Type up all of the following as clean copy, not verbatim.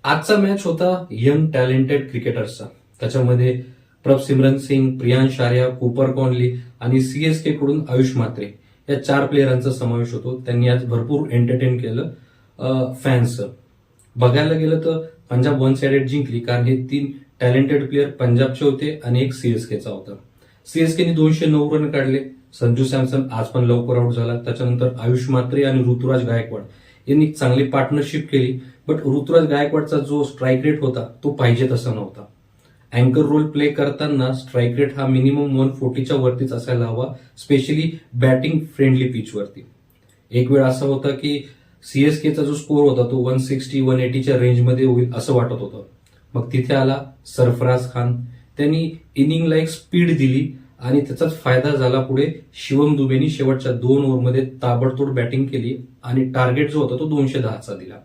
आजचा मॅच होता young talented क्रिकेटर्सचा. त्याच्यामध्ये प्रभसिमरन सिंग, प्रियांश आर्या, कूपर कॉनली आणि सीएसके कडून आयुष म्हात्रे या 4 प्लेयरांचा समावेश होतो. त्यांनी आज भरपूर एंटरटेन केलं फॅन्स. बघायला गेलं तर पंजाब वन साइडेड जिंकली, कारण हे 3 टॅलेंटेड प्लेयर पंजाबचे होते आणि एक सीएसकेचा होता. सीएसकेने 209 रन काढले. संजू सॅमसन आज पण लवकर आउट झाला. त्याच्यानंतर आयुष म्हात्रे आणि ऋतुराज गायकवाड यांनी चांगली पार्टनरशिप केली. बट ऋतुराज गायकवाडचा जो स्ट्राईक रेट होता तो पाहिजे तसा नव्हता. अँकर रोल प्ले करताना स्ट्राईक रेट हा मिनिमम 140च्या वरतीच असायला हवा, स्पेशली बॅटिंग फ्रेंडली पिचवरती. एक वेळ असा होता की सीएसकेचा जो स्कोर होता तो 160-180च्या रेंजमध्ये होईल असं वाटत होतं. मग तिथे आला सरफराज खान. त्यांनी इनिंगला एक स्पीड दिली आणि त्याचाच फायदा झाला. पुढे शिवम दुबेनी शेवटच्या 2 ओव्हरमध्ये ताबडतोड बॅटिंग केली आणि टार्गेट जो होता तो 210चा दिला.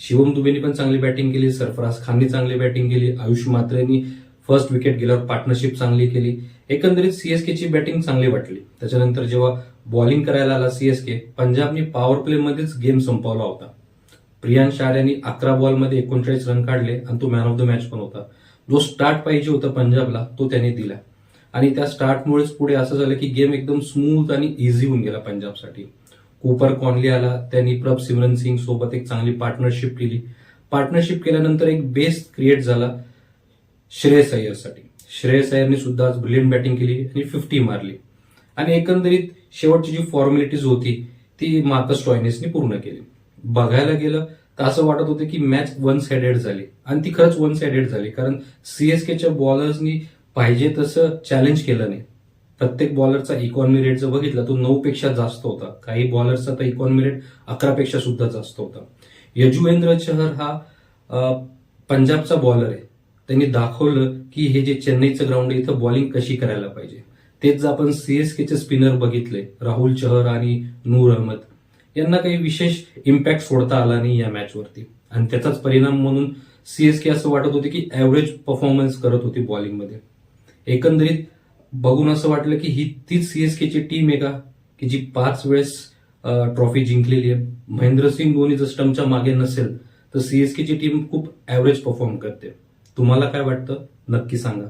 शिवम दुबेनी पण चांगली बॅटिंग केली, सरफराज खाननी चांगली बॅटिंग केली, आयुष म्हात्रेनी फर्स्ट विकेट गेल्यावर पार्टनरशिप चांगली केली. एकंदरीत सीएसकेची बॅटिंग चांगली वाटली. त्याच्यानंतर जेव्हा बॉलिंग करायला आला सीएसके, पंजाबनी पॉवर प्ले मध्येच गेम संपवला होता. प्रियांश आर्यानी 11 बॉलमध्ये 39 रन काढले आणि तो मॅन ऑफ द मॅच पण होता. जो स्टार्ट पाहिजे होता पंजाबला तो त्याने दिला आणि त्या स्टार्टमुळेच पुढे असं झालं की गेम एकदम स्मूथ आणि इझी होऊन गेला पंजाबसाठी. कूपर कॉनली आला. त्यांनी प्रभसिमरन सिंग सोबत एक चांगली पार्टनरशिप केली. पार्टनरशिप केल्यानंतर एक बेस क्रिएट झाला श्रेयस अय्यरसाठी. श्रेयस अय्यरने सुद्धा आज ब्रिलियंट बॅटिंग केली आणि 50 मारली आणि एकंदरीत शेवटची जी फॉर्मॅलिटीज होती ती मार्कस स्टॉयनिसने पूर्ण केली. बघायला गेलं तर असं वाटत होतं की मॅच वन साइडेड झाली आणि ती खरंच वन साइडेड झाली, कारण सीएसकेच्या बॉलर्सनी पाहिजे तसं चॅलेंज केलं नाही. प्रत्येक बॉलरचा इकॉनॉमी रेट जर बघितला तो 9 पेक्षा जास्त होता. काही बॉलरचा तर इकॉनॉमी रेट 11 पेक्षा सुद्धा जास्त होता. यजुवेंद्र चहर हा पंजाबचा बॉलर आहे. त्यांनी दाखवलं की हे जे चेन्नईचं ग्राउंड आहे इथं बॉलिंग कशी करायला पाहिजे. तेच जर आपण सीएसकेचे स्पिनर बघितले, राहुल चहर आणि नूर अहमद, यांना काही विशेष इम्पॅक्ट सोडता आला नाही या मॅचवरती आणि त्याचाच परिणाम म्हणून सीएसके असं वाटत होते की ऍव्हरेज परफॉर्मन्स करत होती बॉलिंगमध्ये. एकंदरीत बघून असं वाटलं की ही तीच सीएसकेची टीम आहे का की जी 5 वेळेस ट्रॉफी जिंकलेली आहे. महेंद्रसिंग धोनी जर स्टंपच्या मागे नसेल तर सीएसकेची टीम खूप ऍव्हरेज परफॉर्म करते. तुम्हाला काय वाटतं नक्की सांगा.